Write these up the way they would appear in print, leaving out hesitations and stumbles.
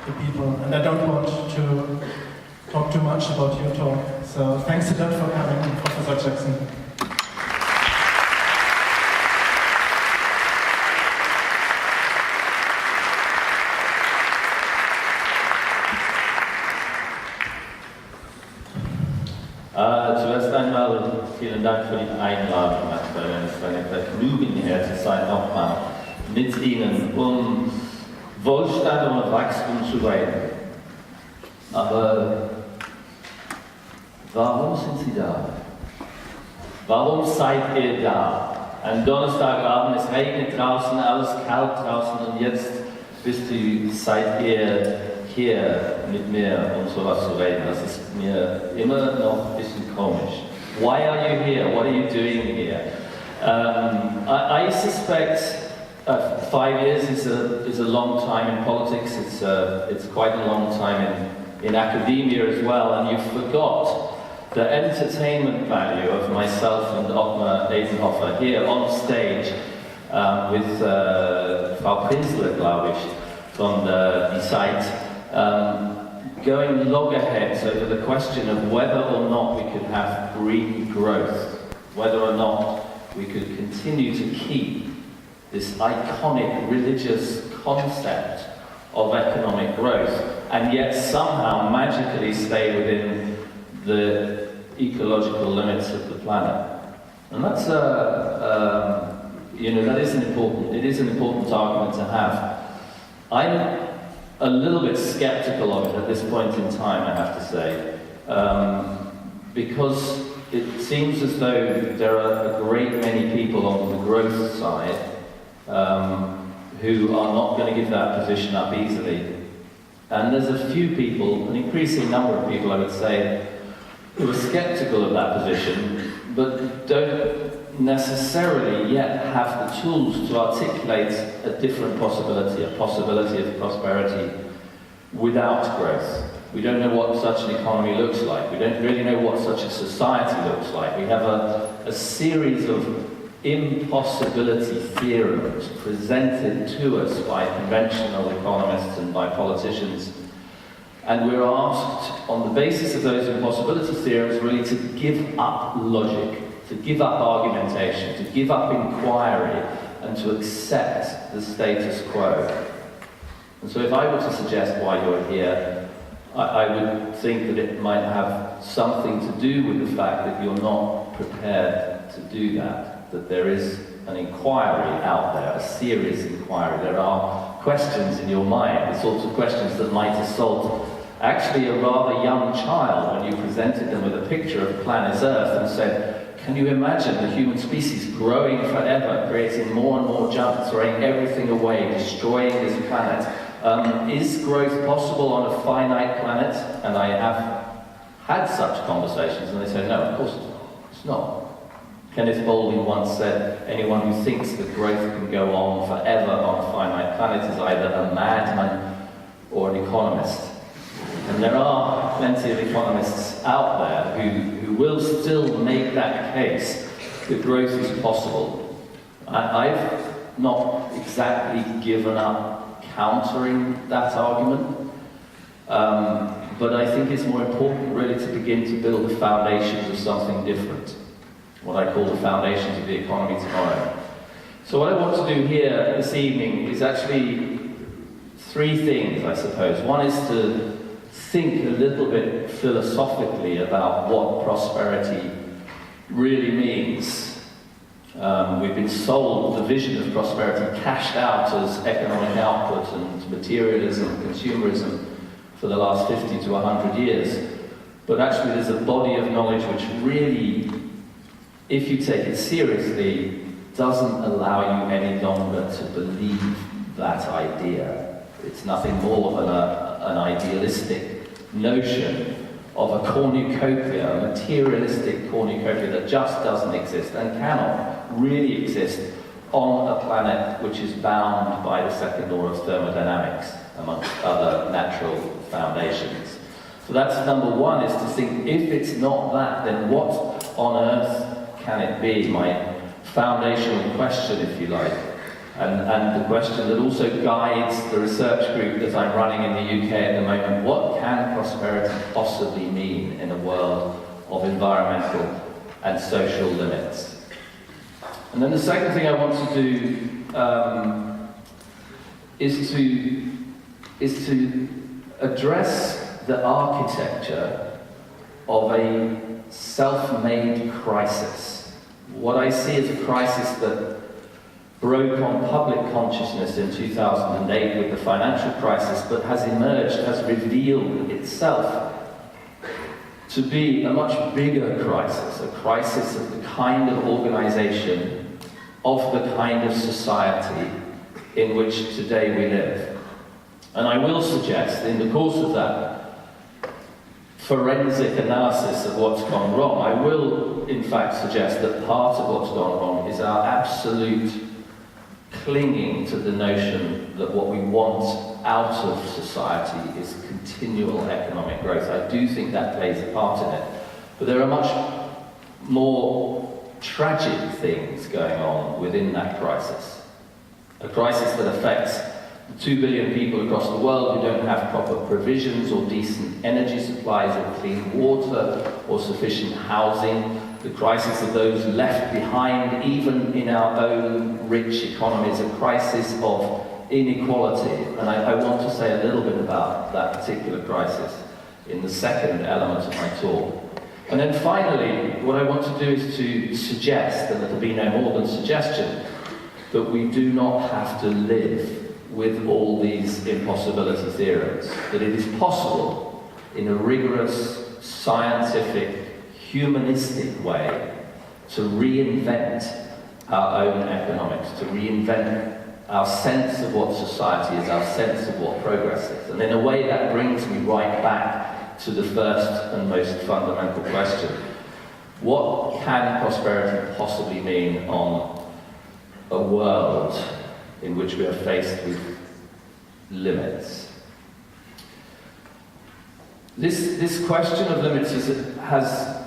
the people. And I don't want to talk too much about your talk. So thanks a lot for coming, Professor Jackson. Zuerst einmal vielen Dank für die Einladung. Es ist ein Vergnügen, hier zu sein, nochmal mit Ihnen, Wohlstand und Wachstum zu reden. Aber warum sind Sie da? Warum seid ihr da? Am Donnerstagabend, es regnet draußen, alles kalt draußen und jetzt seid ihr hier mit mir, sowas zu reden. Das ist mir immer noch ein bisschen komisch. Why are you here? What are you doing here? I suspect 5 years is a long time in politics. It's quite a long time in academia as well, and you forgot the entertainment value of myself and Ottmar Edenhofer here on stage with Frau Pinsler, glaube ich, from the site. Going loggerheads over the question of whether or not we could have green growth, whether or not we could continue to keep this iconic religious concept of economic growth and yet somehow magically stay within the ecological limits of the planet. And that's that is an important argument to have. I'm a little bit skeptical of it at this point in time, I have to say, because it seems as though there are a great many people on the growth side who are not going to give that position up easily. And there's a few people, an increasing number of people, I would say, who are skeptical of that position, but don't necessarily yet have the tools to articulate a different possibility, a possibility of prosperity without growth. We don't know what such an economy looks like. We don't really know what such a society looks like. We have a series of impossibility theorems presented to us by conventional economists and by politicians. And we're asked, on the basis of those impossibility theorems, really to give up logic, to give up argumentation, to give up inquiry, and to accept the status quo. And so if I were to suggest why you're here, I would think that it might have something to do with the fact that you're not prepared to do that there is an inquiry out there, a serious inquiry. There are questions in your mind, the sorts of questions that might assault actually a rather young child when you presented them with a picture of planet Earth and said, can you imagine the human species growing forever, creating more and more junk, throwing everything away, destroying this planet? Is growth possible on a finite planet? And I have had such conversations, and they say, no, of course it's not. Kenneth Baldwin once said, anyone who thinks that growth can go on forever on a finite planet is either a madman or an economist. And there are plenty of economists out there who will still make that case that growth is possible. I've not exactly given up countering that argument, but I think it's more important really to begin to build the foundations of something different, what I call the foundations of the economy tomorrow. So what I want to do here this evening is actually three things, I suppose. One is to think a little bit philosophically about what prosperity really means. We've been sold the vision of prosperity cashed out as economic output and materialism, consumerism for the last 50 to 100 years. But actually there's a body of knowledge which really, if you take it seriously, doesn't allow you any longer to believe that idea. It's nothing more than an idealistic notion of a cornucopia, a materialistic cornucopia that just doesn't exist and cannot really exist on a planet which is bound by the second law of thermodynamics, amongst other natural foundations. So that's number one, is to think, if it's not that, then what on earth can it be? My foundational question, if you like. And the question that also guides the research group that I'm running in the UK at the moment: what can prosperity possibly mean in a world of environmental and social limits? And then the second thing I want to do is to address the architecture of a self-made crisis. What I see as a crisis that broke on public consciousness in 2008 with the financial crisis, but has emerged, has revealed itself to be a much bigger crisis, a crisis of the kind of organization, of the kind of society in which today we live. And I will suggest, in the course of that forensic analysis of what's gone wrong, I will in fact suggest that part of what's gone wrong is our absolute clinging to the notion that what we want out of society is continual economic growth. I do think that plays a part in it. But there are much more tragic things going on within that crisis. A crisis that affects 2 billion people across the world who don't have proper provisions or decent energy supplies or clean water or sufficient housing. The crisis of those left behind, even in our own rich economies, a crisis of inequality. And I want to say a little bit about that particular crisis in the second element of my talk. And then finally, what I want to do is to suggest, and it'll be no more than suggestion, that we do not have to live with all these impossibility theorems, that it is possible in a rigorous, scientific, humanistic way to reinvent our own economics, to reinvent our sense of what society is, our sense of what progress is. And in a way that brings me right back to the first and most fundamental question. What can prosperity possibly mean on a world in which we are faced with limits? This question of limits has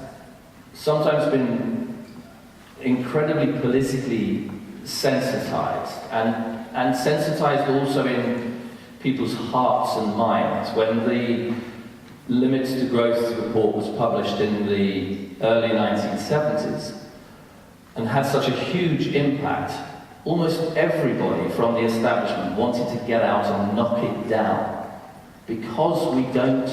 sometimes been incredibly politically sensitized, and sensitized also in people's hearts and minds. When the Limits to Growth report was published in the early 1970s and had such a huge impact, almost everybody from the establishment wanted to get out and knock it down because we don't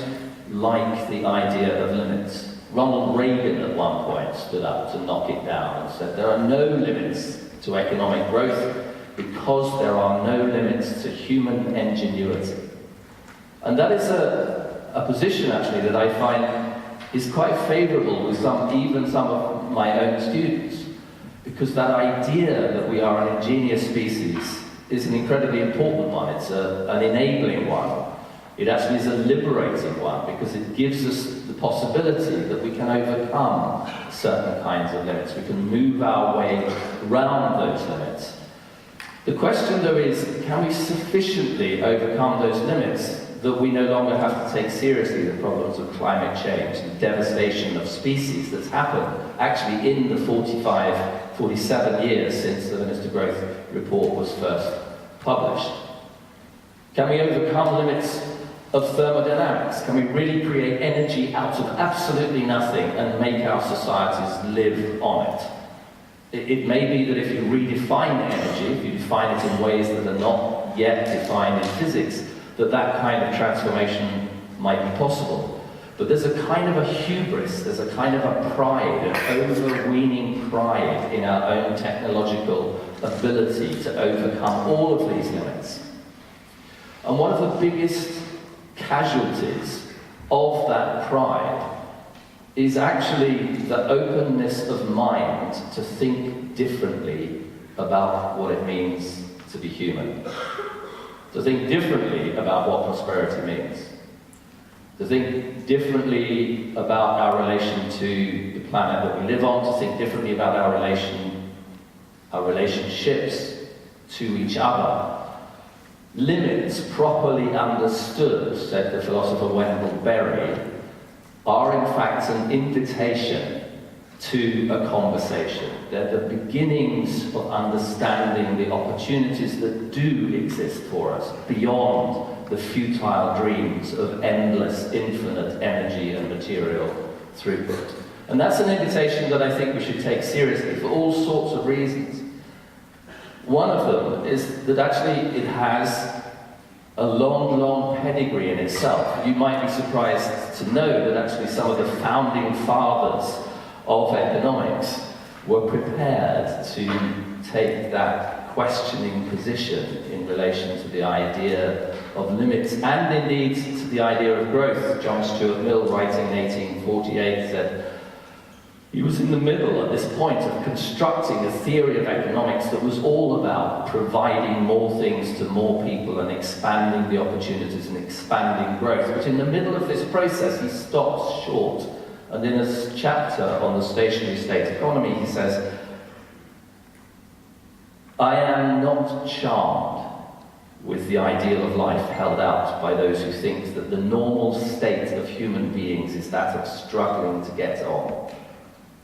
like the idea of limits. Ronald Reagan at one point stood up to knock it down and said there are no limits to economic growth because there are no limits to human ingenuity. And that is a position actually that I find is quite favourable with even some of my own students, because that idea that we are an ingenious species is an incredibly important one. It's an enabling one. It actually is a liberating one, because it gives us the possibility that we can overcome certain kinds of limits. We can move our way around those limits. The question, though, is, can we sufficiently overcome those limits that we no longer have to take seriously the problems of climate change, the devastation of species that's happened actually in the 47 years since the Limits to Growth report was first published? Can we overcome limits of thermodynamics? Can we really create energy out of absolutely nothing and make our societies live on it? It may be that if you redefine energy, if you define it in ways that are not yet defined in physics, that kind of transformation might be possible. But there's a kind of a hubris, there's a kind of a pride, an overweening pride in our own technological ability to overcome all of these limits. And one of the biggest casualties of that pride is actually the openness of mind to think differently about what it means to be human. To think differently about what prosperity means. To think differently about our relation to the planet that we live on, to think differently about our relationships to each other. Limits, properly understood, said the philosopher Wendell Berry, are in fact an invitation to a conversation. They're the beginnings of understanding the opportunities that do exist for us beyond the futile dreams of endless, infinite energy and material throughput. And that's an invitation that I think we should take seriously for all sorts of reasons. One of them is that actually it has a long, long pedigree in itself. You might be surprised to know that actually some of the founding fathers of economics were prepared to take that questioning position in relation to the idea of limits and indeed to the idea of growth. John Stuart Mill, writing in 1848, said he was in the middle at this point of constructing a theory of economics that was all about providing more things to more people and expanding the opportunities and expanding growth. But in the middle of this process, he stops short. And in a chapter on the stationary state economy, he says, "I am not charmed with the ideal of life held out by those who think that the normal state of human beings is that of struggling to get on,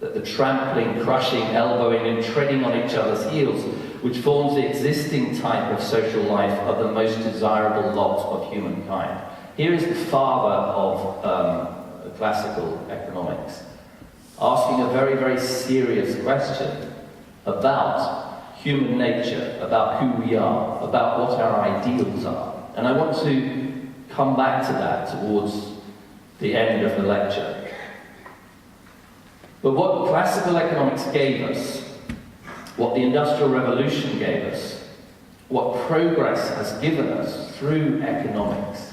that the trampling, crushing, elbowing and treading on each other's heels, which forms the existing type of social life, are the most desirable lot of humankind." Here is the father of classical economics, asking a very, very serious question about human nature, about who we are, about what our ideals are. And I want to come back to that towards the end of the lecture. But what classical economics gave us, what the Industrial Revolution gave us, what progress has given us through economics,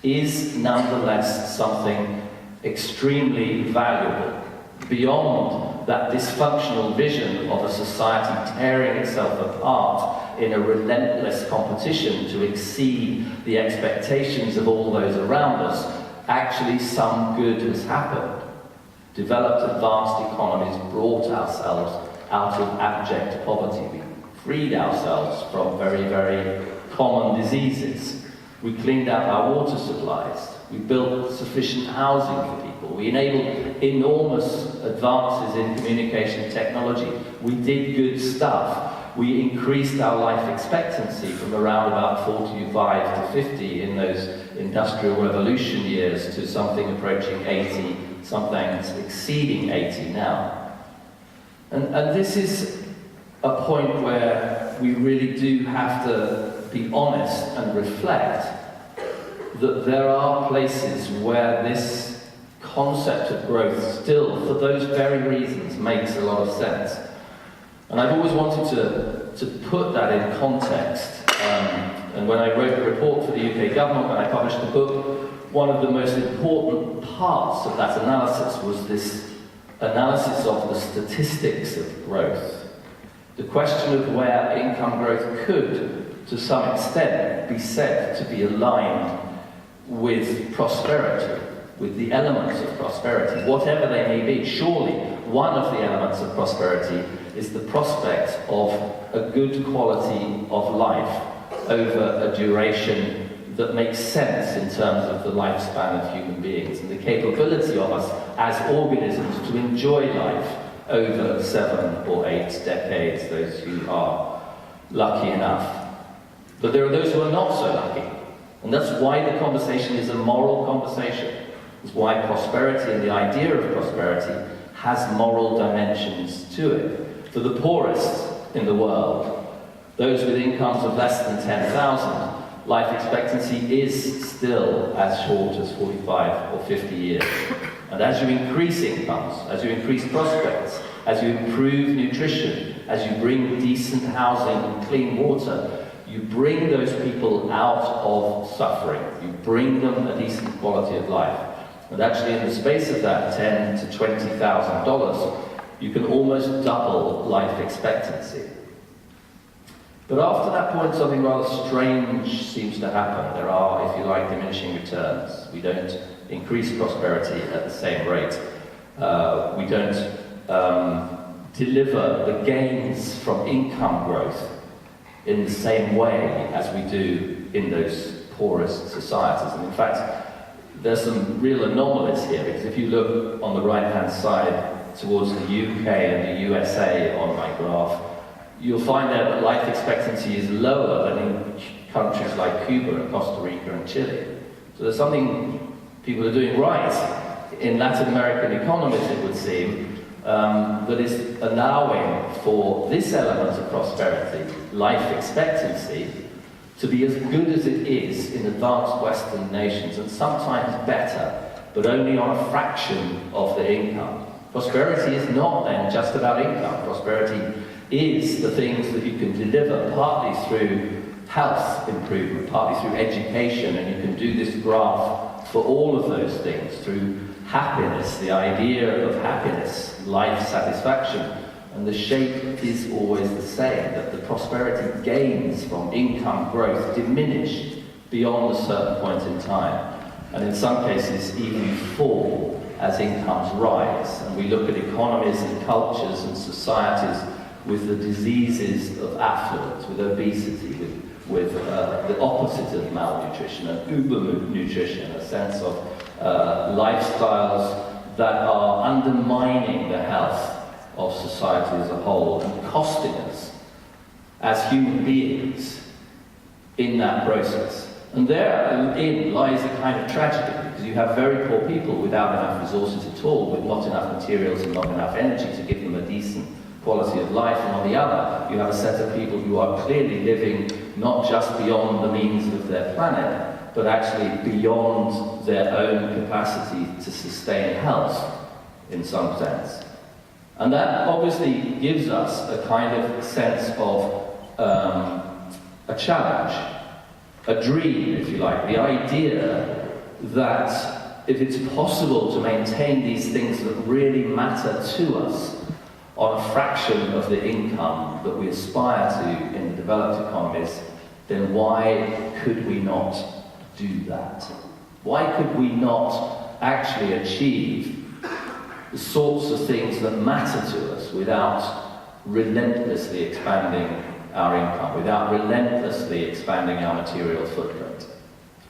is nonetheless something extremely valuable, beyond that dysfunctional vision of a society tearing itself apart in a relentless competition to exceed the expectations of all those around us. Actually, some good has happened. Developed advanced economies brought ourselves out of abject poverty. We freed ourselves from very, very common diseases. We cleaned out our water supplies. We built sufficient housing for people. We enabled enormous advances in communication technology. We did good stuff. We increased our life expectancy from around about 45 to 50 in those Industrial Revolution years to something approaching 80, something exceeding 80 now. And this is a point where we really do have to be honest and reflect that there are places where this concept of growth still, for those very reasons, makes a lot of sense. And I've always wanted to put that in context. And when I wrote the report for the UK government, when I published the book, one of the most important parts of that analysis was this analysis of the statistics of growth. The question of where income growth could, to some extent, be said to be aligned with prosperity, with the elements of prosperity, whatever they may be. Surely, one of the elements of prosperity is the prospect of a good quality of life over a duration that makes sense in terms of the lifespan of human beings and the capability of us as organisms to enjoy life over 7 or 8 decades, those who are lucky enough. But there are those who are not so lucky. And that's why the conversation is a moral conversation. It's why prosperity and the idea of prosperity has moral dimensions to it. For the poorest in the world, those with incomes of less than 10,000, life expectancy is still as short as 45 or 50 years. And as you increase incomes, as you increase prospects, as you improve nutrition, as you bring decent housing and clean water, you bring those people out of suffering. You bring them a decent quality of life. And actually, in the space of that $10,000 to $20,000, you can almost double life expectancy. But after that point, something rather strange seems to happen. There are, if you like, diminishing returns. We don't increase prosperity at the same rate. We don't deliver the gains from income growth in the same way as we do in those poorest societies. And in fact, there's some real anomalies here, because if you look on the right-hand side towards the UK and the USA on my graph, you'll find there that life expectancy is lower than in countries like Cuba and Costa Rica and Chile. So there's something people are doing right in Latin American economies, it would seem, that is allowing for this element of prosperity, life expectancy, to be as good as it is in advanced Western nations, and sometimes better, but only on a fraction of the income. Prosperity is not then just about income. Prosperity is the things that you can deliver partly through health improvement, partly through education, and you can do this graph for all of those things through happiness, the idea of happiness, life satisfaction, and the shape is always the same, that the prosperity gains from income growth diminish beyond a certain point in time, and in some cases even fall as incomes rise. And we look at economies and cultures and societies with the diseases of affluence, with obesity, with the opposite of malnutrition, and uber-nutrition, a sense of lifestyles that are undermining the health of society as a whole and costing us as human beings in that process. And therein lies a kind of tragedy, because you have very poor people without enough resources at all, with not enough materials and not enough energy to give them a decent quality of life, and on the other, you have a set of people who are clearly living not just beyond the means of their planet, but actually beyond their own capacity to sustain health in some sense. And that obviously gives us a kind of sense of a challenge, a dream, if you like, the idea that if it's possible to maintain these things that really matter to us on a fraction of the income that we aspire to in the developed economies, then why could we not do that? Why could we not actually achieve the sorts of things that matter to us without relentlessly expanding our income, without relentlessly expanding our material footprint?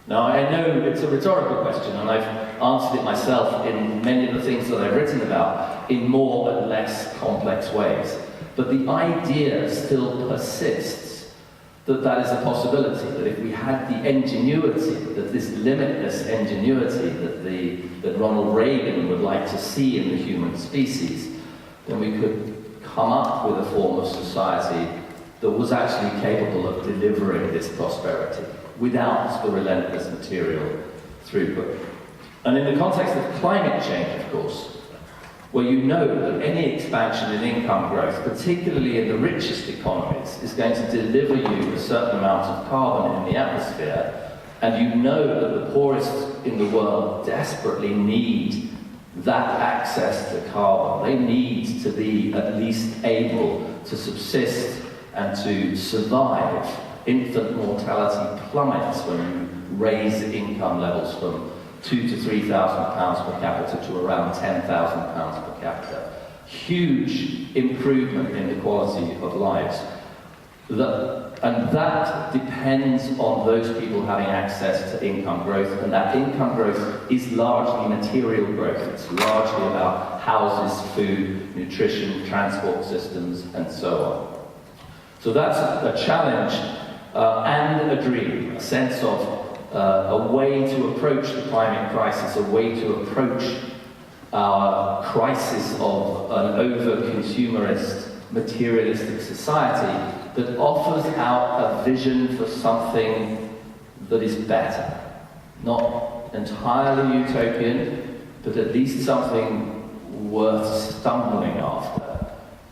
Now, I know it's a rhetorical question, and I've answered it myself in many of the things that I've written about in more and less complex ways. But the idea still persists that that is a possibility, that if we had the ingenuity, that this limitless ingenuity that Ronald Reagan would like to see in the human species, then we could come up with a form of society that was actually capable of delivering this prosperity without the relentless material throughput. And in the context of climate change, of course, where you know that any expansion in income growth, particularly in the richest economies, is going to deliver you a certain amount of carbon in the atmosphere, and you know that the poorest in the world desperately need that access to carbon. They need to be at least able to subsist and to survive. Infant mortality plummets when you raise income levels from £2,000 to £3,000 per capita to around £10,000 per capita. Huge improvement in the quality of lives. And that depends on those people having access to income growth, and that income growth is largely material growth. It's largely about houses, food, nutrition, transport systems, and so on. So that's a challenge and a dream, a sense of a way to approach the climate crisis, a way to approach our crisis of an over-consumerist, materialistic society that offers out a vision for something that is better. Not entirely utopian, but at least something worth stumbling after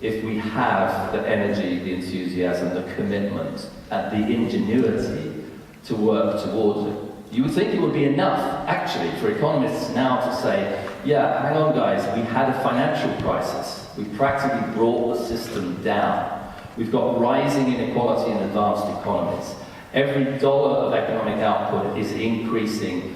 if we have the energy, the enthusiasm, the commitment, and the ingenuity to work towards it. You would think it would be enough, actually, for economists now to say, yeah, hang on guys, we had a financial crisis. We practically brought the system down. We've got rising inequality in advanced economies. Every dollar of economic output is increasing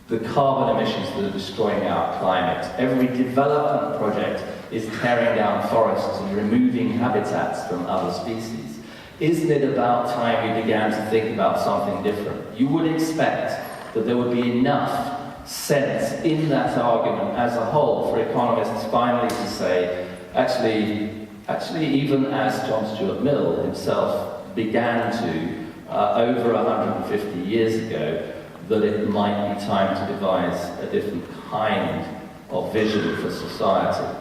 the carbon emissions that are destroying our climate. Every development project is tearing down forests and removing habitats from other species. Isn't it about time we began to think about something different? You would expect that there would be enough sense in that argument as a whole for economists finally to say, actually even as John Stuart Mill himself began to, over 150 years ago, that it might be time to devise a different kind of vision for society.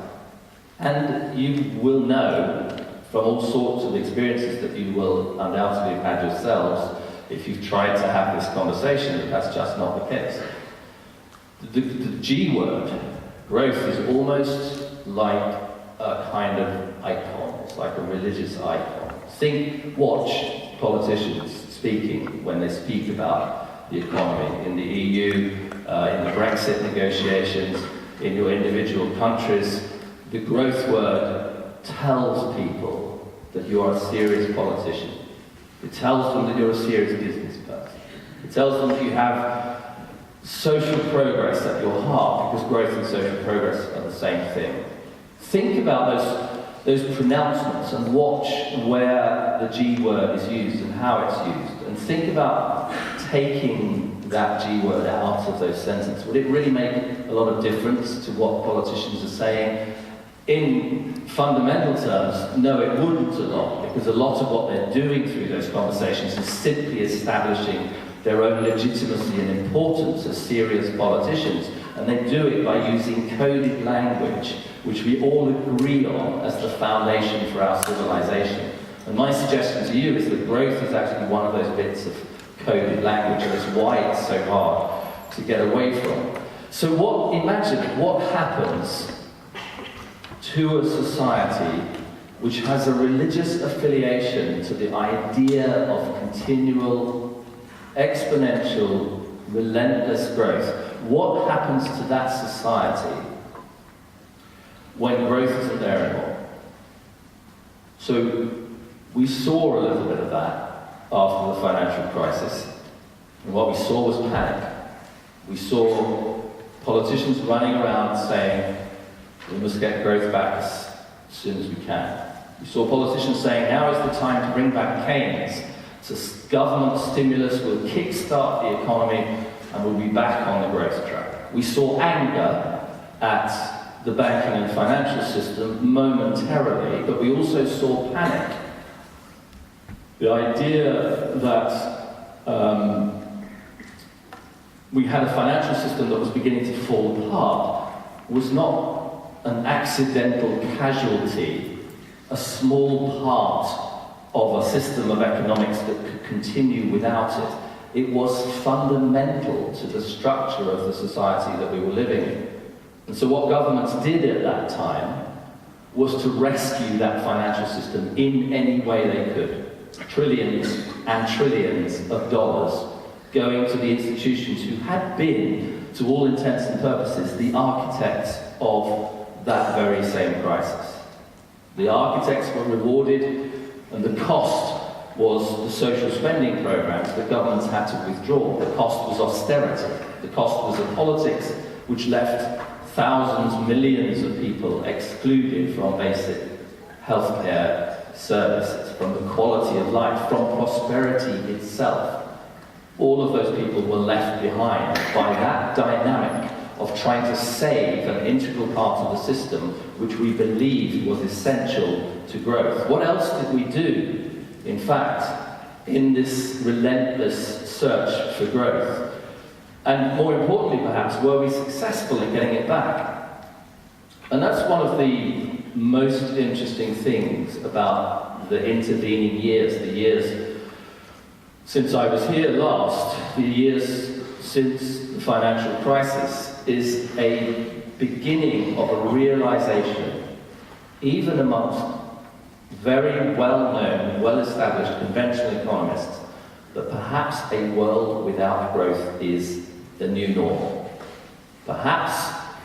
And you will know from all sorts of experiences that you will undoubtedly have had yourselves, if you've tried to have this conversation, that that's just not the case. The G word, growth, is almost like a kind of icon. It's like a religious icon. Watch politicians speaking when they speak about the economy in the EU, in the Brexit negotiations, in your individual countries. The growth word tells people that you are a serious politician. It tells them that you're a serious business person. It tells them that you have social progress at your heart, because growth and social progress are the same thing. Think about those pronouncements and watch where the G word is used and how it's used. And think about taking that G word out of those sentences. Would it really make a lot of difference to what politicians are saying? In fundamental terms, no, it wouldn't a lot, because a lot of what they're doing through those conversations is simply establishing their own legitimacy and importance as serious politicians. And they do it by using coded language, which we all agree on as the foundation for our civilization. And my suggestion to you is that growth is actually one of those bits of coded language, and it's why it's so hard to get away from. So imagine what happens to a society which has a religious affiliation to the idea of continual, exponential, relentless growth. What happens to that society when growth isn't there anymore? So we saw a little bit of that after the financial crisis. And what we saw was panic. We saw politicians running around saying, we must get growth back as soon as we can. We saw politicians saying, now is the time to bring back Keynes. So government stimulus will kickstart the economy and we'll be back on the growth track. We saw anger at the banking and financial system momentarily, but we also saw panic. The idea that we had a financial system that was beginning to fall apart was not an accidental casualty, a small part of a system of economics that could continue without it. It was fundamental to the structure of the society that we were living in. And so what governments did at that time was to rescue that financial system in any way they could. Trillions and trillions of dollars going to the institutions who had been, to all intents and purposes, the architects of that very same crisis. The architects were rewarded, and the cost was the social spending programs that governments had to withdraw. The cost was austerity. The cost was a politics which left thousands, millions of people excluded from basic healthcare services, from the quality of life, from prosperity itself. All of those people were left behind by that dynamic of trying to save an integral part of the system which we believed was essential to growth. What else did we do, in fact, in this relentless search for growth? And more importantly, perhaps, were we successful in getting it back? And that's one of the most interesting things about the intervening years, the years since I was here last, the years since the financial crisis, is a beginning of a realization, even amongst very well-known, well-established conventional economists, that perhaps a world without growth is the new normal. Perhaps,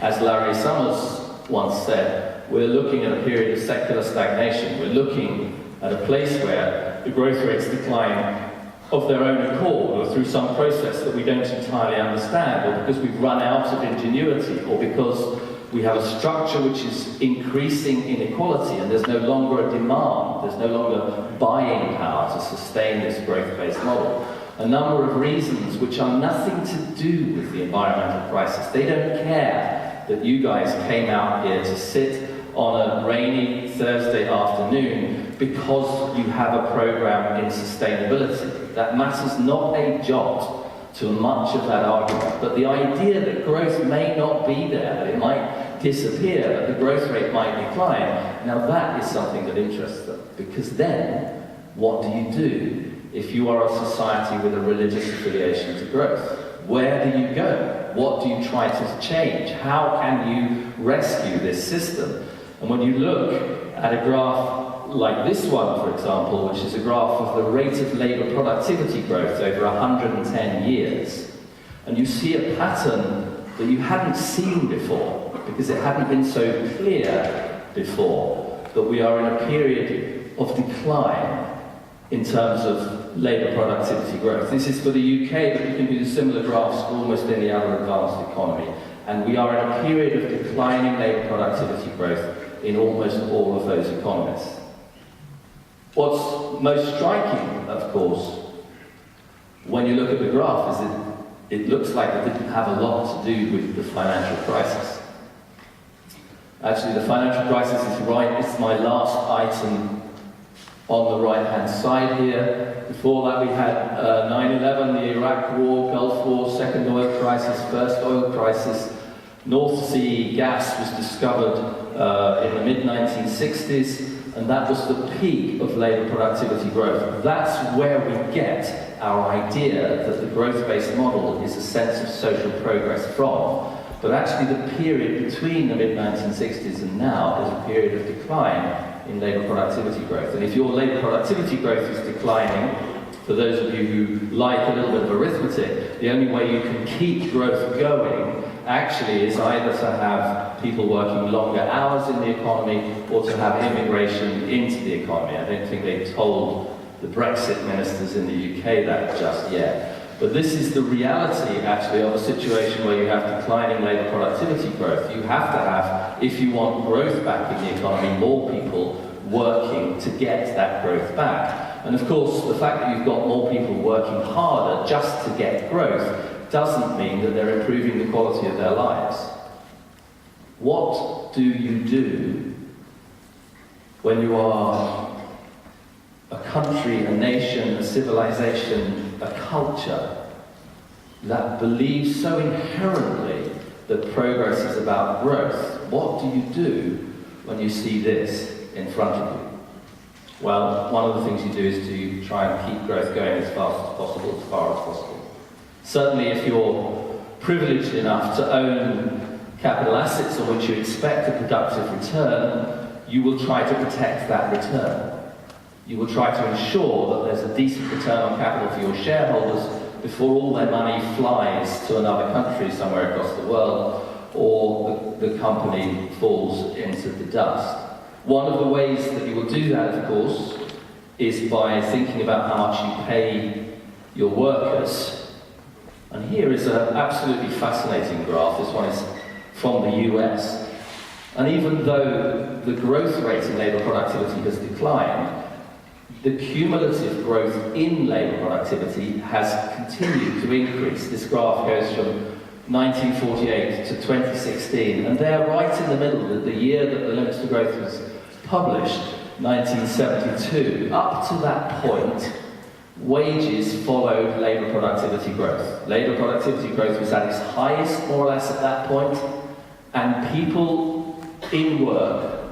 as Larry Summers once said, we're looking at a period of secular stagnation. We're looking at a place where the growth rates decline of their own accord, or through some process that we don't entirely understand, or because we've run out of ingenuity, or because we have a structure which is increasing inequality and there's no longer a demand, there's no longer buying power to sustain this growth-based model. a number of reasons which are nothing to do with the environmental crisis. They don't care that you guys came out here to sit on a rainy Thursday afternoon because you have a program in sustainability. That matters not a jot to much of that argument. But the idea that growth may not be there, that it might disappear, that the growth rate might decline, now that is something that interests them. Because then, what do you do if you are a society with a religious affiliation to growth? Where do you go? What do you try to change? How can you rescue this system? And when you look at a graph like this one, for example, which is a graph of the rate of labour productivity growth over 110 years, and you see a pattern that you hadn't seen before, because it hadn't been so clear before, that we are in a period of decline in terms of labour productivity growth. This is for the UK, but you can do the similar graphs for almost any other advanced economy. And we are in a period of declining labour productivity growth in almost all of those economies. What's most striking, of course, when you look at the graph, is it looks like it didn't have a lot to do with the financial crisis. Actually, the financial crisis is right, it's my last item on the right-hand side here. Before that we had 9/11, the Iraq War, Gulf War, second oil crisis, first oil crisis. North Sea gas was discovered in the mid-1960s, and that was the peak of labour productivity growth. That's where we get our idea that the growth-based model is a sense of social progress from. But actually the period between the mid-1960s and now is a period of decline in labour productivity growth. And if your labour productivity growth is declining, for those of you who like a little bit of arithmetic, the only way you can keep growth going actually is either to have people working longer hours in the economy or to have immigration into the economy. I don't think they told the Brexit ministers in the UK that just yet. But this is the reality, actually, of a situation where you have declining labour productivity growth. You have to have, if you want growth back in the economy, more people working to get that growth back. And of course, the fact that you've got more people working harder just to get growth doesn't mean that they're improving the quality of their lives. What do you do when you are a country, a nation, a civilization, a culture that believes so inherently that progress is about growth? What do you do when you see this in front of you? Well, one of the things you do is to try and keep growth going as fast as possible, as far as possible. Certainly if you're privileged enough to own capital assets on which you expect a productive return, you will try to protect that return. You will try to ensure that there's a decent return on capital for your shareholders before all their money flies to another country somewhere across the world, or the company falls into the dust. One of the ways that you will do that, of course, is by thinking about how much you pay your workers. And here is an absolutely fascinating graph. This one is from the US. And even though the growth rate in labour productivity has declined, the cumulative growth in labour productivity has continued to increase. This graph goes from 1948 to 2016, and there right in the middle, the year that the Limits to Growth was published, 1972, up to that point, wages followed labour productivity growth. Labour productivity growth was at its highest, more or less, at that point, and people in work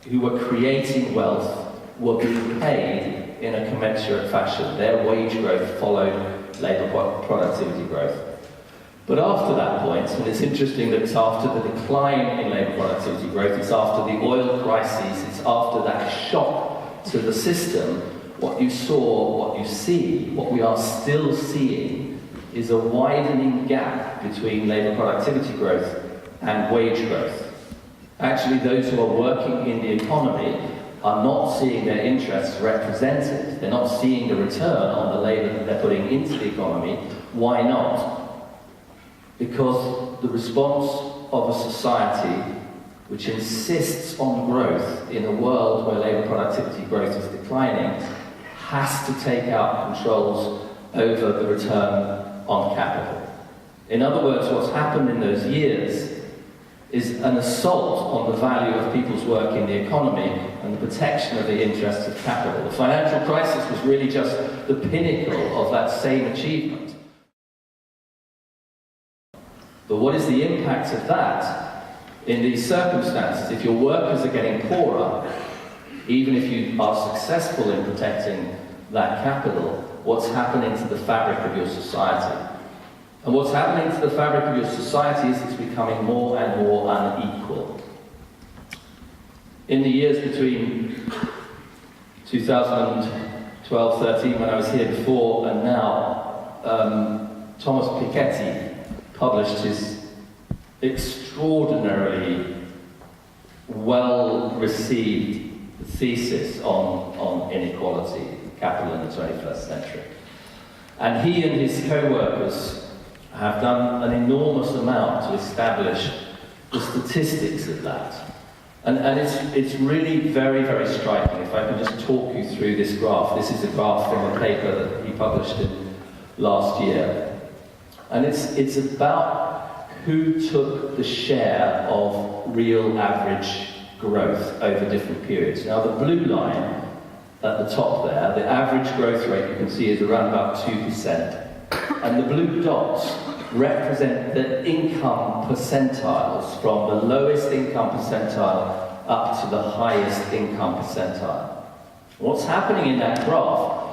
who were creating wealth were being paid in a commensurate fashion. Their wage growth followed labour productivity growth. But after that point, and it's interesting that it's after the decline in labour productivity growth, it's after the oil crises, it's after that shock to the system, what you saw, what you see, what we are still seeing is a widening gap between labour productivity growth and wage growth. Actually, those who are working in the economy are not seeing their interests represented. They're not seeing the return on the labour that they're putting into the economy. Why not? Because the response of a society which insists on growth in a world where labour productivity growth is declining has to take out controls over the return on capital. In other words, what's happened in those years is an assault on the value of people's work in the economy and the protection of the interests of capital. The financial crisis was really just the pinnacle of that same achievement. But what is the impact of that in these circumstances? If your workers are getting poorer, even if you are successful in protecting that capital, what's happening to the fabric of your society? And what's happening to the fabric of your society is it's becoming more and more unequal. In the years between 2012-13, when I was here before, and now, Thomas Piketty published his extraordinarily well-received thesis on inequality, capital in the 21st century. And he and his co-workers have done an enormous amount to establish the statistics of that. And it's really very, very striking. If I can just talk you through this graph. This is a graph from a paper that he published last year. And it's about who took the share of real average growth over different periods. Now the blue line at the top there, the average growth rate you can see is around about 2%. And the blue dots represent the income percentiles from the lowest income percentile up to the highest income percentile. What's happening in that graph,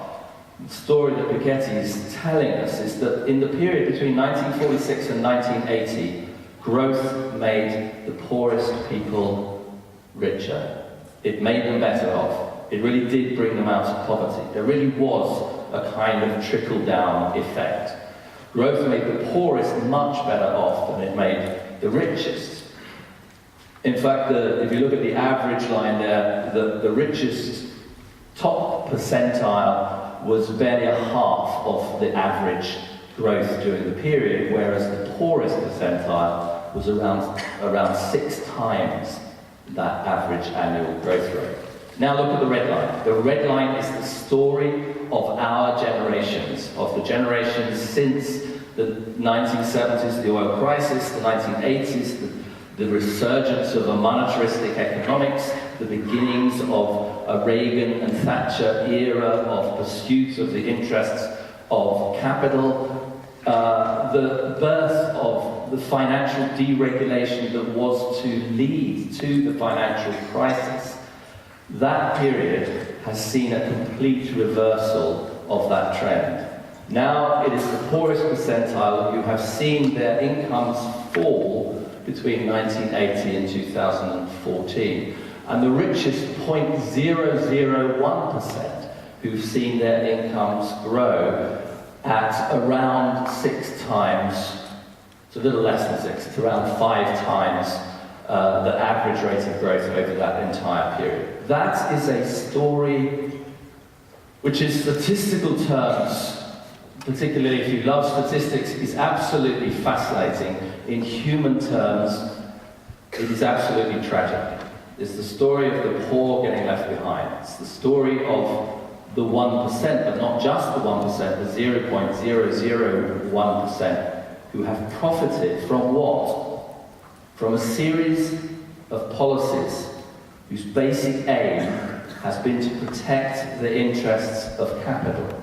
the story that Piketty is telling us, is that in the period between 1946 and 1980, growth made the poorest people richer. It made them better off. It really did bring them out of poverty. There really was a kind of trickle-down effect. Growth made the poorest much better off than it made the richest. In fact, if you look at the average line there, the richest top percentile was barely a half of the average growth during the period, whereas the poorest percentile was around 6 times that average annual growth rate. Now look at the red line. The red line is the story of our generations, of the generations since the 1970s, the oil crisis, the 1980s, the resurgence of a monetaristic economics, the beginnings of a Reagan and Thatcher era of pursuit of the interests of capital, the birth of the financial deregulation that was to lead to the financial crisis. That period has seen a complete reversal of that trend. Now it is the poorest percentile who have seen their incomes fall between 1980 and 2014, and the richest 0.001% who've seen their incomes grow at around 6 times, it's a little less than 6, it's around 5 times the average rate of growth over that entire period. That is a story which in statistical terms, particularly if you love statistics, is absolutely fascinating. In human terms, it is absolutely tragic. It's the story of the poor getting left behind. It's the story of the 1%, but not just the 1%, the 0.001% who have profited from what? From a series of policies whose basic aim has been to protect the interests of capital,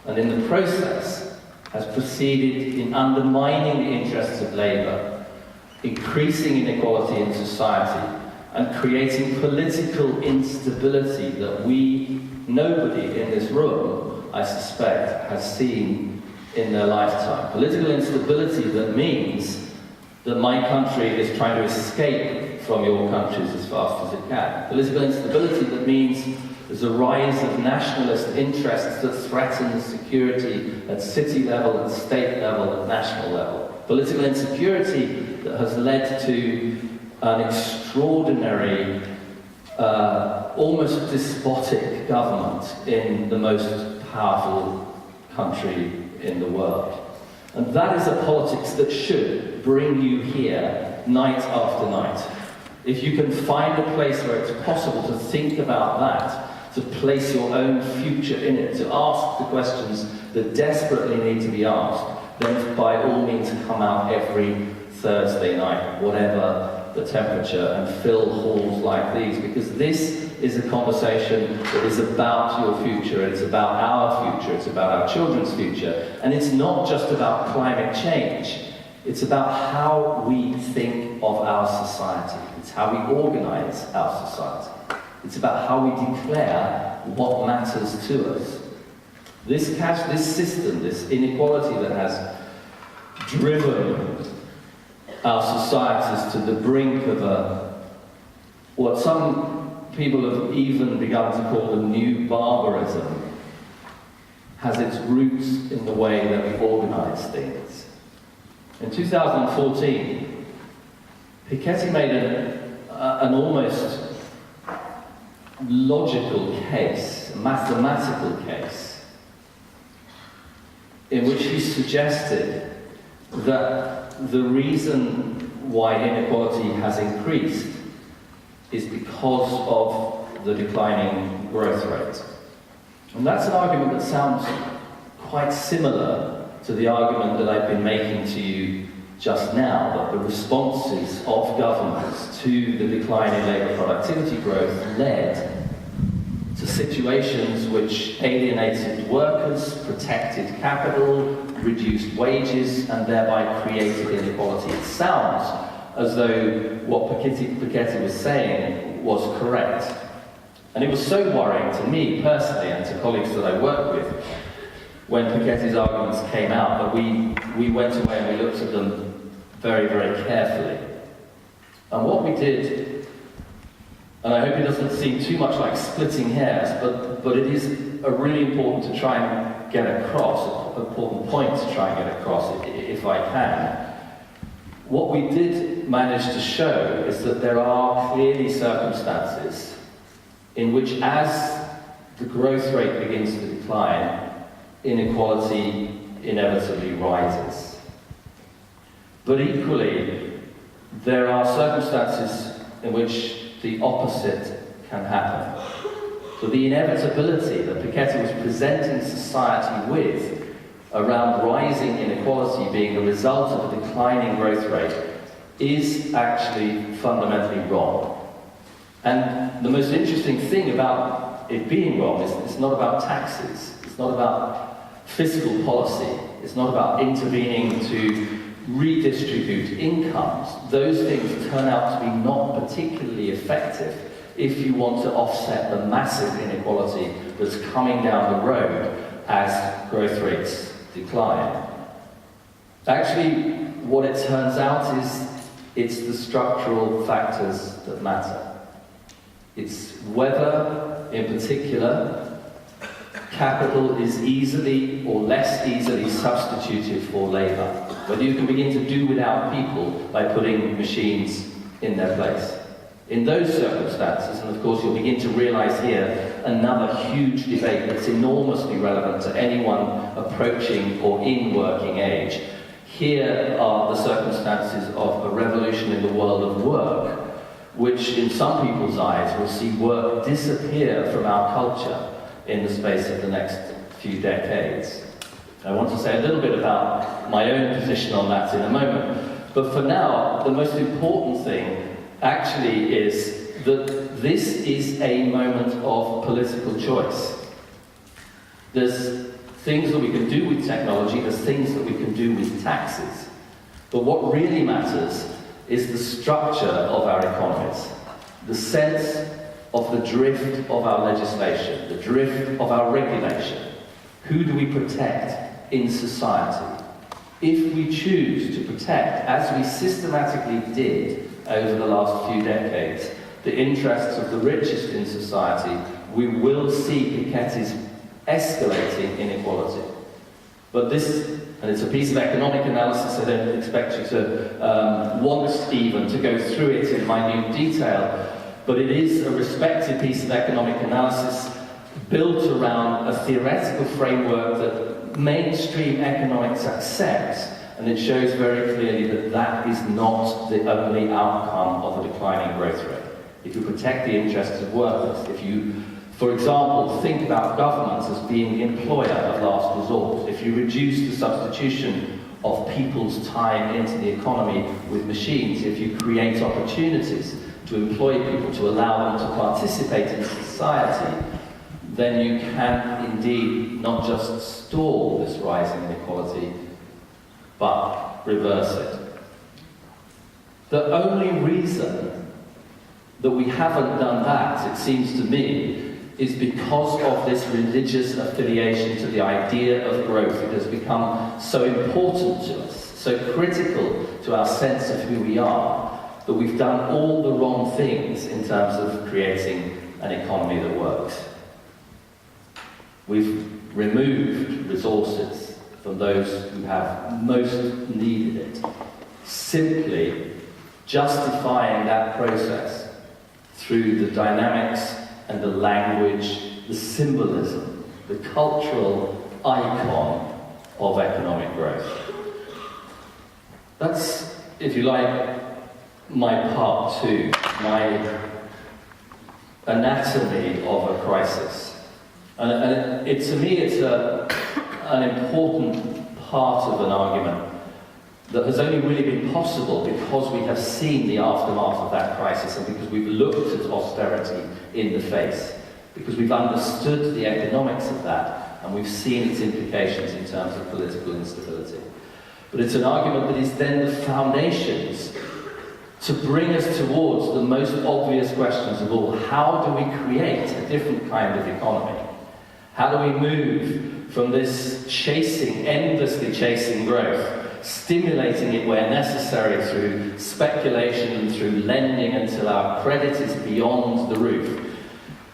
and in the process has proceeded in undermining the interests of labour, increasing inequality in society, and creating political instability that nobody in this room, I suspect, has seen in their lifetime. Political instability that means that my country is trying to escape from your countries as fast as it can. Political instability that means there's a rise of nationalist interests that threaten security at city level, at state level, at national level. Political insecurity that has led to an extraordinary, almost despotic government in the most powerful country in the world. And that is a politics that should bring you here night after night. If you can find a place where it's possible to think about that, to place your own future in it, to ask the questions that desperately need to be asked, then by all means come out every Thursday night, whatever the temperature, and fill halls like these, because this is a conversation that is about your future, it's about our future, it's about our children's future, and it's not just about climate change, it's about how we think of our society, it's how we organise our society, it's about how we declare what matters to us. This system, this inequality that has driven our societies to the brink of what some people have even begun to call a new barbarism, has its roots in the way that we organise things. In 2014, Piketty made an almost logical case, a mathematical case, in which he suggested that the reason why inequality has increased is because of the declining growth rate. And that's an argument that sounds quite similar to the argument that I've been making to you just now, that the responses of governments to the decline in labour productivity growth led to situations which alienated workers, protected capital, reduced wages, and thereby created inequality. It sounds as though what Piketty was saying was correct. And it was so worrying to me personally and to colleagues that I work with when Piketty's arguments came out that we went away and we looked at them very, very carefully. And what we did, and I hope it doesn't seem too much like splitting hairs, but it is really important to try and get across, an important point to try and get across, if I can. What we did manage to show is that there are clearly circumstances in which, as the growth rate begins to decline, inequality inevitably rises. But equally, there are circumstances in which the opposite can happen. So the inevitability that Piketty was presenting society with around rising inequality being the result of a declining growth rate is actually fundamentally wrong. And the most interesting thing about it being wrong is it's not about taxes, it's not about fiscal policy, it's not about intervening to redistribute incomes. Those things turn out to be not particularly effective if you want to offset the massive inequality that's coming down the road as growth rates decline. Actually, what it turns out is it's the structural factors that matter. It's whether, in particular, capital is easily or less easily substituted for labour. Whether you can begin to do without people by putting machines in their place. In those circumstances, and of course you'll begin to realise here another huge debate that's enormously relevant to anyone approaching or in working age. Here are the circumstances of a revolution in the world of work, which in some people's eyes will see work disappear from our culture in the space of the next few decades. I want to say a little bit about my own position on that in a moment, but for now, the most important thing actually is that this is a moment of political choice. There's things that we can do with technology, there's things that we can do with taxes, but what really matters is the structure of our economies, the sense of the drift of our legislation, the drift of our regulation. Who do we protect in society? If we choose to protect, as we systematically did over the last few decades, the interests of the richest in society, we will see Piketty's escalating inequality. But this, and it's a piece of economic analysis, I don't expect you to want even to go through it in minute detail, but it is a respected piece of economic analysis built around a theoretical framework that mainstream economics accepts, and it shows very clearly that that is not the only outcome of a declining growth rate. If you protect the interests of workers, if you For example, think about governments as being the employer of last resort. If you reduce the substitution of people's time into the economy with machines, if you create opportunities to employ people, to allow them to participate in society, then you can indeed not just stall this rising inequality, but reverse it. The only reason that we haven't done that, it seems to me, is because of this religious affiliation to the idea of growth. It has become so important to us, so critical to our sense of who we are, that we've done all the wrong things in terms of creating an economy that works. We've removed resources from those who have most needed it, simply justifying that process through the dynamics and the language, the symbolism, the cultural icon of economic growth. That's, if you like, my part two, my anatomy of a crisis. And to me, it's an important part of an argument that has only really been possible because we have seen the aftermath of that crisis and because we've looked at austerity in the face, because we've understood the economics of that and we've seen its implications in terms of political instability. But it's an argument that is then the foundations to bring us towards the most obvious questions of all. How do we create a different kind of economy? How do we move from this endlessly chasing growth, stimulating it where necessary through speculation and through lending until our credit is beyond the roof?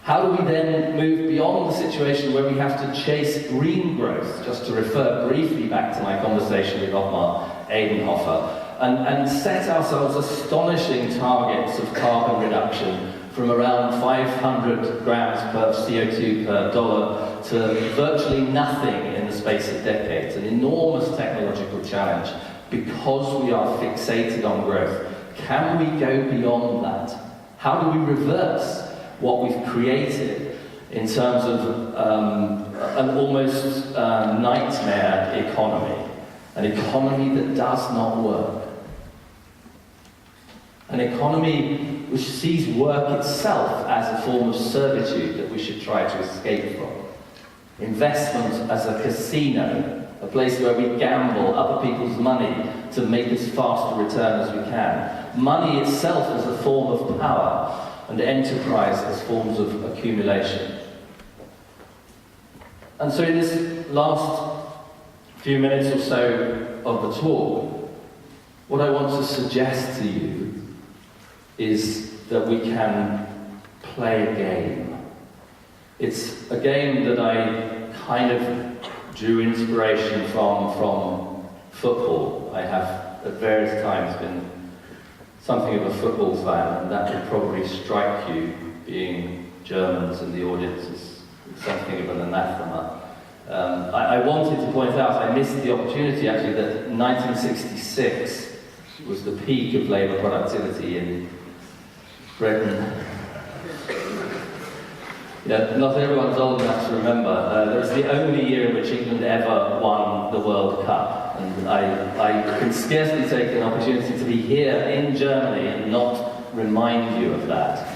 How do we then move beyond the situation where we have to chase green growth, just to refer briefly back to my conversation with Otmar Edenhofer, and set ourselves astonishing targets of carbon reduction from around 500 grams per CO2 per dollar to virtually nothing in the space of decades, an enormous technological challenge because we are fixated on growth. Can we go beyond that? How do we reverse what we've created in terms of an almost nightmare economy, an economy that does not work, an economy which sees work itself as a form of servitude that we should try to escape from. Investment as a casino, a place where we gamble other people's money to make as fast a return as we can. Money itself as a form of power, and enterprise as forms of accumulation. And so in this last few minutes or so of the talk, what I want to suggest to you is that we can play a game. It's a game that I kind of drew inspiration from football. I have at various times been something of a football fan, and that would probably strike you, being Germans in the audience, as something of an anathema. I wanted to point out, I missed the opportunity actually, that 1966 was the peak of labour productivity in Britain. Yeah, not everyone's old enough to remember. It was the only year in which England ever won the World Cup. And I can scarcely take an opportunity to be here in Germany and not remind you of that.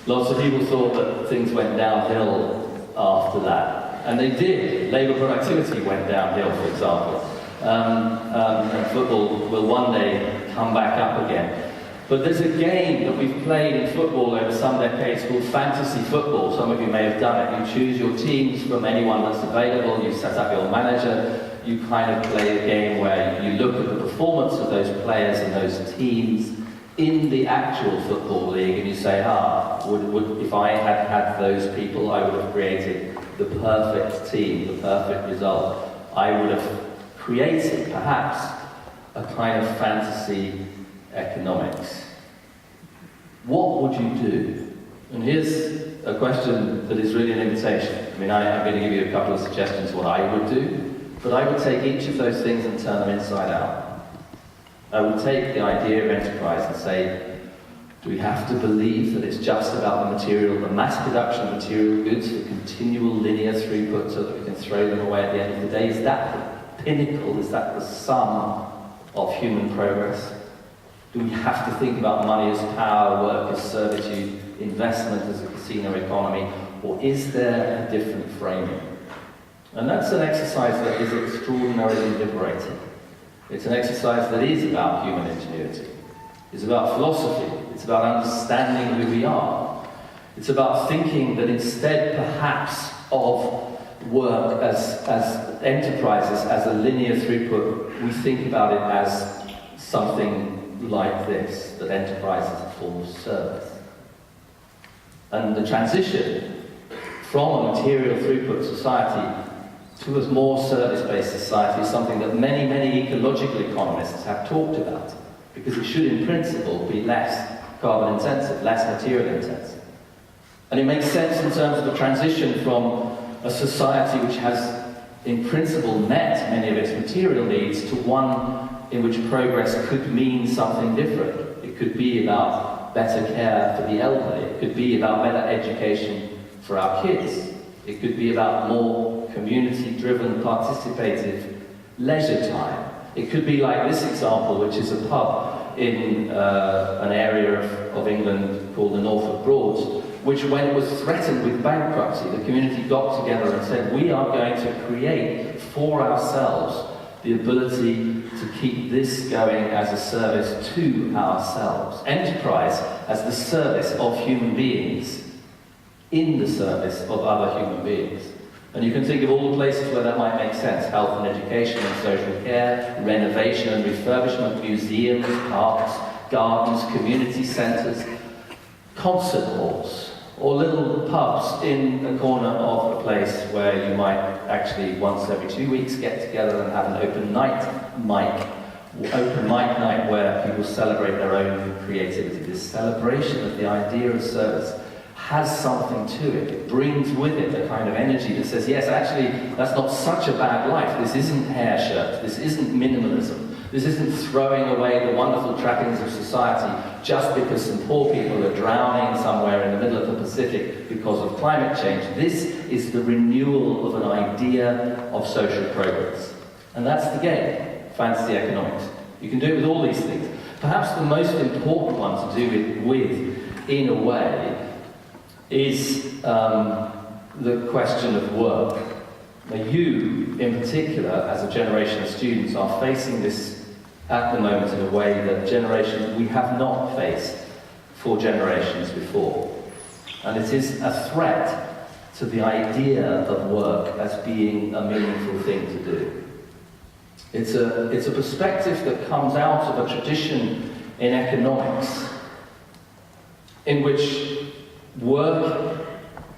Lots of people thought that things went downhill after that. And they did. Labour productivity went downhill, for example. And football will one day come back up again. But there's a game that we've played in football over some decades called fantasy football. Some of you may have done it. You choose your teams from anyone that's available, you set up your manager, you kind of play a game where you look at the performance of those players and those teams in the actual football league, and you say, if I had had those people, I would have created the perfect team, the perfect result. I would have created, perhaps, a kind of fantasy economics. What would you do? And here's a question that is really an invitation. I mean, I'm going to give you a couple of suggestions what I would do, but I would take each of those things and turn them inside out. I would take the idea of enterprise and say, Do we have to believe that it's just about the material, the mass production of material goods for continual linear throughput so that we can throw them away at the end of the day? Is that the pinnacle? Is that the sum of human progress? Do we have to think about money as power, work as servitude, investment as a casino economy, or is there a different framing? And that's an exercise that is extraordinarily liberating. It's an exercise that is about human ingenuity. It's about philosophy. It's about understanding who we are. It's about thinking that instead, perhaps, of work as enterprises, as a linear throughput, we think about it as something like this, that enterprise is a form of service. And the transition from a material throughput society to a more service-based society is something that many, many ecological economists have talked about, because it should, in principle, be less carbon intensive, less material intensive. And it makes sense in terms of the transition from a society which has, in principle, met many of its material needs to one in which progress could mean something different. It could be about better care for the elderly. It could be about better education for our kids. It could be about more community-driven, participative leisure time. It could be like this example, which is a pub in an area of England called the Norfolk Broads, which, when it was threatened with bankruptcy, the community got together and said, we are going to create for ourselves the ability to keep this going as a service to ourselves. Enterprise as the service of human beings in the service of other human beings. And you can think of all the places where that might make sense: health and education and social care, renovation and refurbishment, museums, parks, gardens, community centres, concert halls, or little pubs in a corner of a place where you might actually once every 2 weeks get together and have an open mic night where people celebrate their own creativity. This celebration of the idea of service has something to it. It brings with it a kind of energy that says, yes, actually, that's not such a bad life. This isn't hair shirts. This isn't minimalism. This isn't throwing away the wonderful trappings of society just because some poor people are drowning somewhere in the middle of the Pacific because of climate change. This is the renewal of an idea of social progress. And that's the game, fantasy economics. You can do it with all these things. Perhaps the most important one to do it with, in a way, is the question of work. Now, you, in particular, as a generation of students, are facing this at the moment in a way that generations we have not faced for generations before. And it is a threat to the idea of work as being a meaningful thing to do. It's a perspective that comes out of a tradition in economics in which work,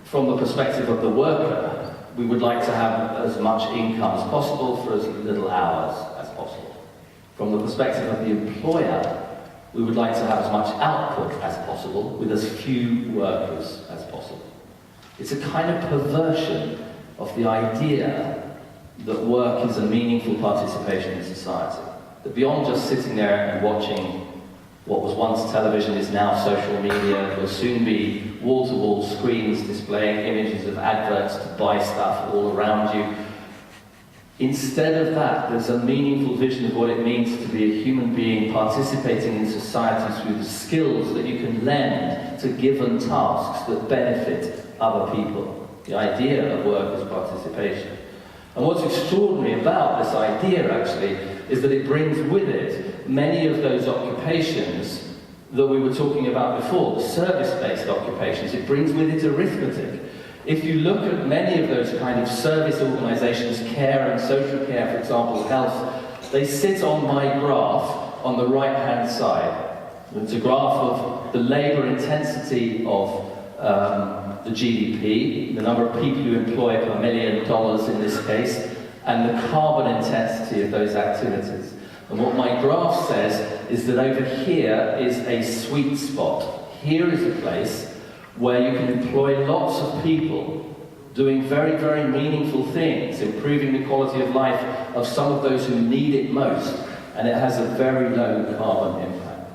from the perspective of the worker, we would like to have as much income as possible for as little hours as possible. From the perspective of the employer, we would like to have as much output as possible with as few workers as possible. It's a kind of perversion of the idea that work is a meaningful participation in society. That beyond just sitting there and watching what was once television is now social media, will soon be wall-to-wall screens displaying images of adverts to buy stuff all around you. Instead of that, there's a meaningful vision of what it means to be a human being participating in society through the skills that you can lend to given tasks that benefit other people. The idea of work as participation. And what's extraordinary about this idea, actually, is that it brings with it many of those occupations that we were talking about before, the service-based occupations. It brings with it arithmetic. If you look at many of those kind of service organisations, care and social care, for example, health, they sit on my graph on the right-hand side. It's a graph of the labour intensity of the GDP, the number of people you employ per $1 million in this case, and the carbon intensity of those activities. And what my graph says is that over here is a sweet spot. Here is a place where you can employ lots of people doing very, very meaningful things, improving the quality of life of some of those who need it most, and it has a very low carbon impact.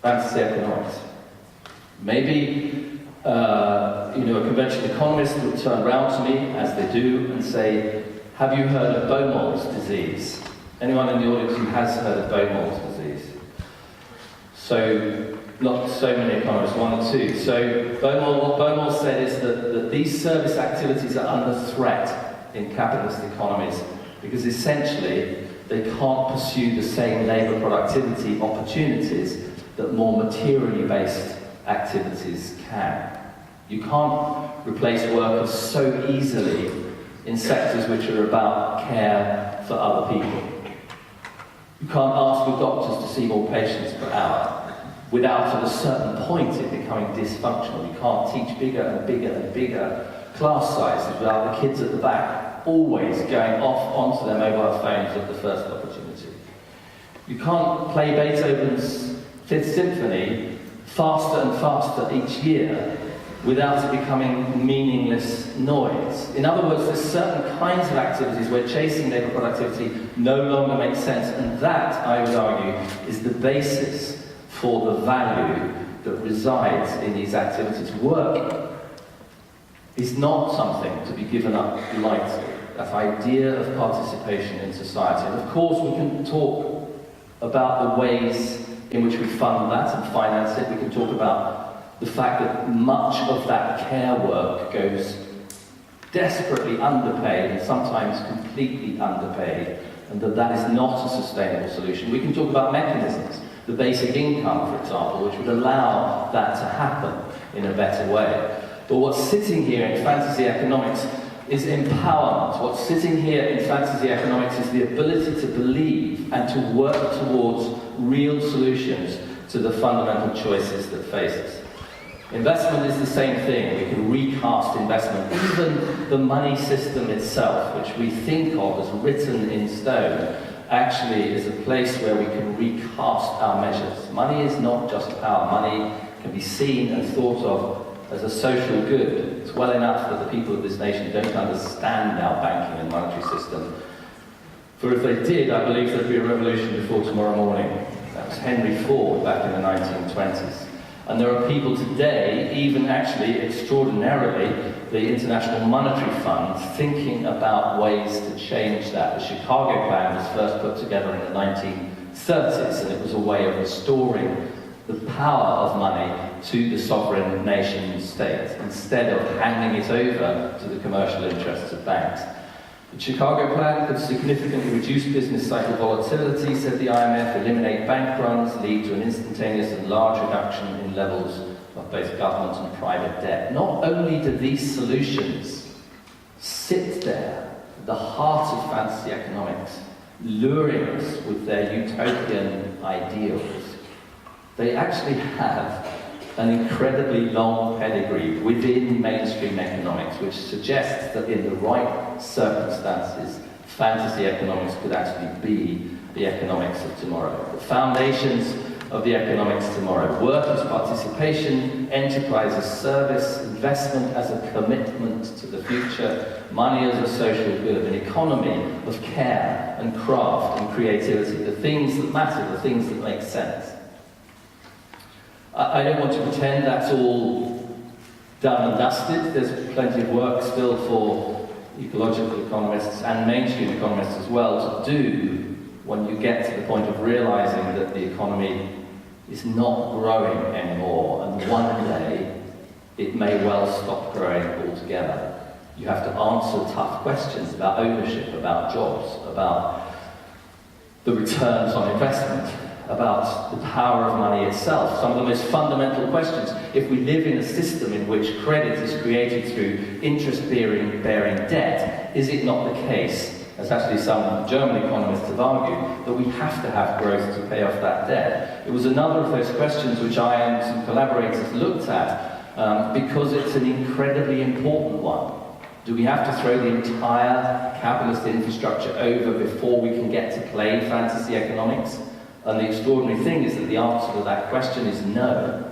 fantasy economics. Maybe a conventional economist would turn around to me, as they do, and say, have you heard of Beaumont's disease? Anyone in the audience who has heard of Beaumont's disease? So, not so many economists, one or two. So, what Beaumont said is that these service activities are under threat in capitalist economies because essentially they can't pursue the same labour productivity opportunities that more materially based activities can. You can't replace workers so easily in sectors which are about care for other people. You can't ask your doctors to see more patients per hour without at a certain point it becoming dysfunctional. You can't teach bigger and bigger and bigger class sizes without the kids at the back always going off onto their mobile phones at the first opportunity. You can't play Beethoven's Fifth Symphony faster and faster each year without it becoming meaningless noise. In other words, there's certain kinds of activities where chasing labour productivity no longer makes sense, and that, I would argue, is the basis for the value that resides in these activities. Work is not something to be given up lightly, that idea of participation in society. And of course, we can talk about the ways in which we fund that and finance it. We can talk about the fact that much of that care work goes desperately underpaid and sometimes completely underpaid, and that is not a sustainable solution. We can talk about mechanisms, the basic income, for example, which would allow that to happen in a better way. But what's sitting here in fantasy economics is empowerment. What's sitting here in fantasy economics is the ability to believe and to work towards real solutions to the fundamental choices that face us. Investment is the same thing. We can recast investment. Even the money system itself, which we think of as written in stone, actually is a place where we can recast our measures. Money is not just power. Money can be seen and thought of as a social good. It's well enough that the people of this nation don't understand our banking and monetary system. For if they did, I believe there'd be a revolution before tomorrow morning. That was Henry Ford back in the 1920s. And there are people today, even actually extraordinarily, the International Monetary Fund, thinking about ways to change that. The Chicago Plan was first put together in the 1930s, and it was a way of restoring the power of money to the sovereign nation state, instead of handing it over to the commercial interests of banks. The Chicago Plan could significantly reduce business cycle volatility, said the IMF, eliminate bank runs, lead to an instantaneous and large reduction in levels of both government and private debt. Not only do these solutions sit there at the heart of fantasy economics, luring us with their utopian ideals, they actually have an incredibly long pedigree within mainstream economics, which suggests that in the right circumstances, fantasy economics could actually be the economics of tomorrow. The foundations of the economics tomorrow: workers' participation, enterprise as service, investment as a commitment to the future, money as a social good, an economy of care and craft and creativity, the things that matter, the things that make sense. I don't want to pretend that's all done and dusted. There's plenty of work still for ecological economists and mainstream economists as well to do when you get to the point of realizing that the economy is not growing anymore, and one day it may well stop growing altogether. You have to answer tough questions about ownership, about jobs, about the returns on investment, about the power of money itself, some of the most fundamental questions. If we live in a system in which credit is created through interest-bearing debt, is it not the case, as actually some German economists have argued, that we have to have growth to pay off that debt? It was another of those questions which I and some collaborators looked at because it's an incredibly important one. Do we have to throw the entire capitalist infrastructure over before we can get to play fantasy economics? And the extraordinary thing is that the answer to that question is no.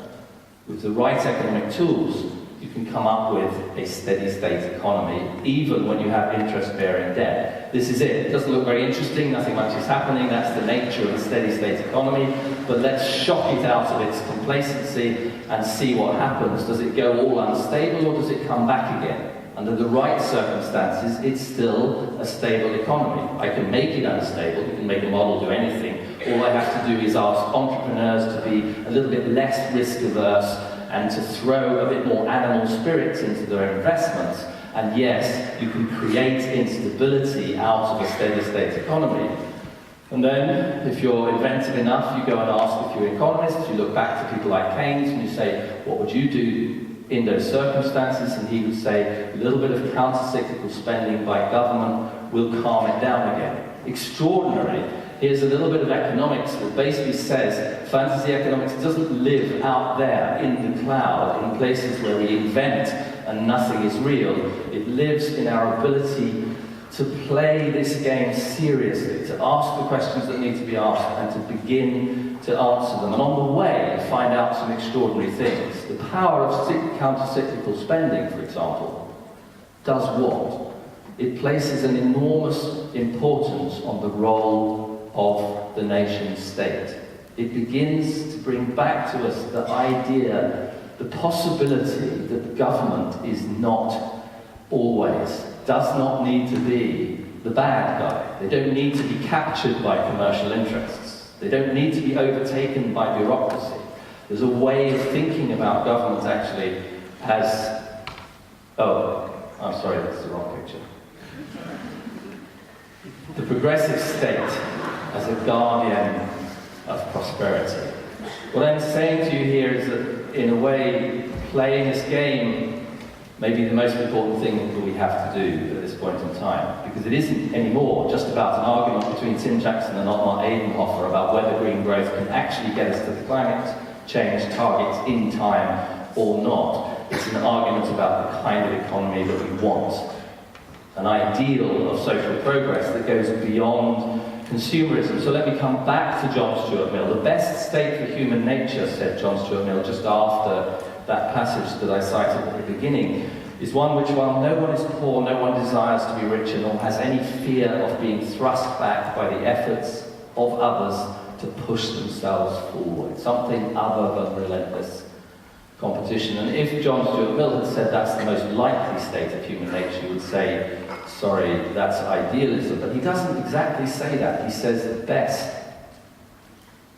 With the right economic tools, you can come up with a steady state economy, even when you have interest-bearing debt. This is it. It doesn't look very interesting, nothing much is happening, that's the nature of a steady state economy, but let's shock it out of its complacency and see what happens. Does it go all unstable, or does it come back again? Under the right circumstances, it's still a stable economy. I can make it unstable, you can make a model do anything. All I have to do is ask entrepreneurs to be a little bit less risk-averse and to throw a bit more animal spirits into their investments. And yes, you can create instability out of a steady-state economy. And then, if you're inventive enough, you go and ask a few economists, you look back to people like Keynes and you say, what would you do in those circumstances? And he would say, a little bit of counter-cyclical spending by government will calm it down again. Extraordinary. Here's a little bit of economics that basically says fantasy economics doesn't live out there in the cloud, in places where we invent and nothing is real. It lives in our ability to play this game seriously, to ask the questions that need to be asked and to begin to answer them. And on the way, find out some extraordinary things. The power of counter-cyclical spending, for example, does what? It places an enormous importance on the role of the nation state. It begins to bring back to us the idea, the possibility that government is not always, does not need to be the bad guy. They don't need to be captured by commercial interests. They don't need to be overtaken by bureaucracy. There's a way of thinking about government actually as, oh, I'm sorry, that's the wrong picture. The progressive state as a guardian of prosperity. What I'm saying to you here is that, in a way, playing this game may be the most important thing that we have to do at this point in time, because it isn't anymore just about an argument between Tim Jackson and Otmar Edenhofer about whether green growth can actually get us to the climate change targets in time or not. It's an argument about the kind of economy that we want, an ideal of social progress that goes beyond consumerism. So let me come back to John Stuart Mill. The best state for human nature, said John Stuart Mill just after that passage that I cited at the beginning, is one which, while no one is poor, no one desires to be richer, nor has any fear of being thrust back by the efforts of others to push themselves forward. Something other than relentless competition. And if John Stuart Mill had said that's the most likely state of human nature, you would say, sorry, that's idealism. But he doesn't exactly say that. He says the best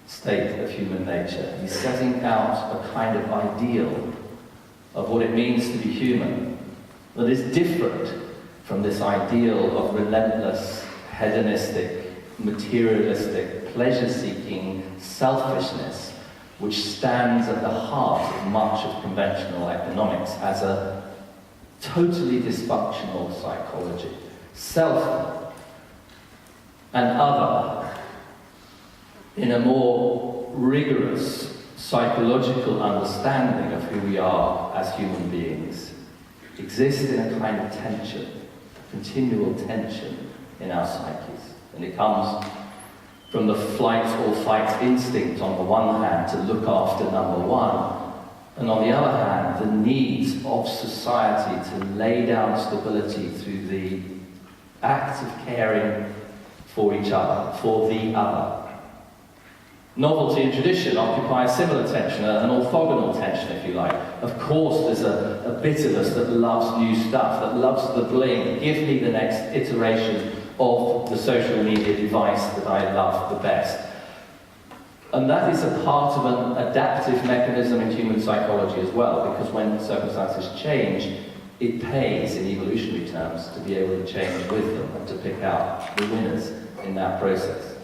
state of human nature. He's setting out a kind of ideal of what it means to be human that is different from this ideal of relentless, hedonistic, materialistic, pleasure-seeking selfishness, which stands at the heart of much of conventional economics as a totally dysfunctional psychology. Self and other, in a more rigorous psychological understanding of who we are as human beings, exist in a kind of tension, a continual tension in our psyches. And it comes from the flight or fight instinct on the one hand to look after number one, and on the other hand, the needs of society to lay down stability through the act of caring for each other, for the other. Novelty and tradition occupy a similar tension, an orthogonal tension, if you like. Of course, there's a bit of us that loves new stuff, that loves the bling. Give me the next iteration of the social media device that I love the best. And that is a part of an adaptive mechanism in human psychology as well, because when circumstances change, it pays, in evolutionary terms, to be able to change with them and to pick out the winners in that process.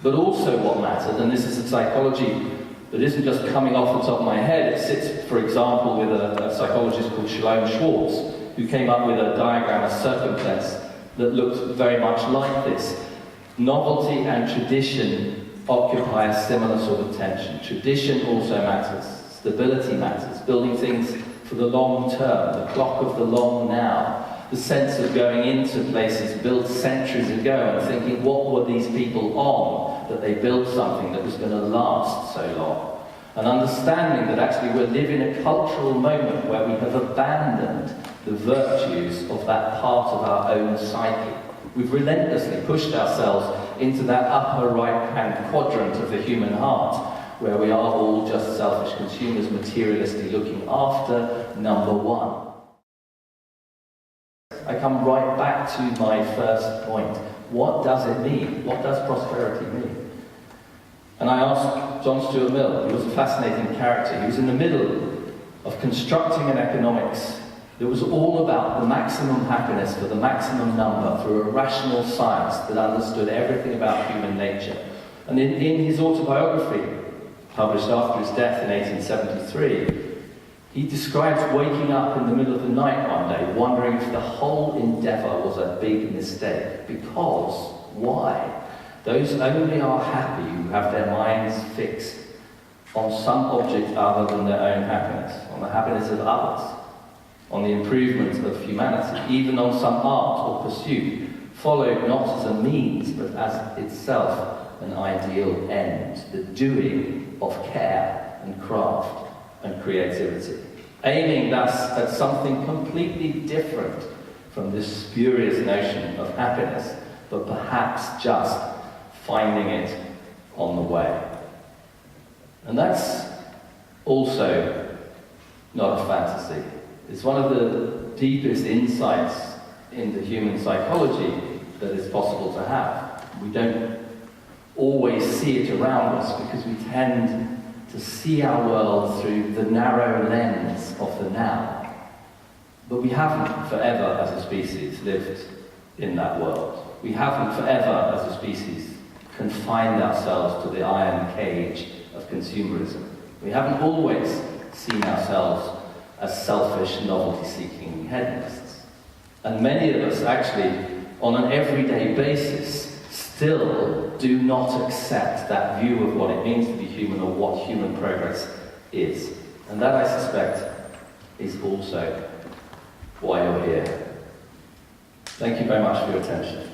But also what matters, and this is a psychology that isn't just coming off the top of my head, it sits, for example, with a psychologist called Shalom Schwartz, who came up with a diagram, a circumference, that looks very much like this. Novelty and tradition occupy a similar sort of tension. Tradition also matters. Stability matters. Building things for the long term, the clock of the long now. The sense of going into places built centuries ago and thinking, what were these people on that they built something that was going to last so long? and understanding that actually we're living a cultural moment where we have abandoned the virtues of that part of our own psyche. We've relentlessly pushed ourselves into that upper right-hand quadrant of the human heart, where we are all just selfish consumers, materialistically looking after number one. I come right back to my first point. What does it mean? What does prosperity mean? And I asked John Stuart Mill, who was a fascinating character. He was in the middle of constructing an economics that was all about the maximum happiness for the maximum number through a rational science that understood everything about human nature. And in his autobiography, published after his death in 1873, he describes waking up in the middle of the night one day, wondering if the whole endeavour was a big mistake. Because, why? Those only are happy who have their minds fixed on some object other than their own happiness, on the happiness of others, on the improvement of humanity, even on some art or pursuit, followed not as a means, but as itself an ideal end, the doing of care and craft and creativity, aiming thus at something completely different from this spurious notion of happiness, but perhaps just finding it on the way. And that's also not a fantasy. It's one of the deepest insights into human psychology that is possible to have. We don't always see it around us because we tend to see our world through the narrow lens of the now. But we haven't forever as a species lived in that world. We haven't forever as a species confined ourselves to the iron cage of consumerism. We haven't always seen ourselves as selfish, novelty-seeking hedonists. And many of us actually, on an everyday basis, still do not accept that view of what it means to be human or what human progress is. And that, I suspect, is also why you're here. Thank you very much for your attention.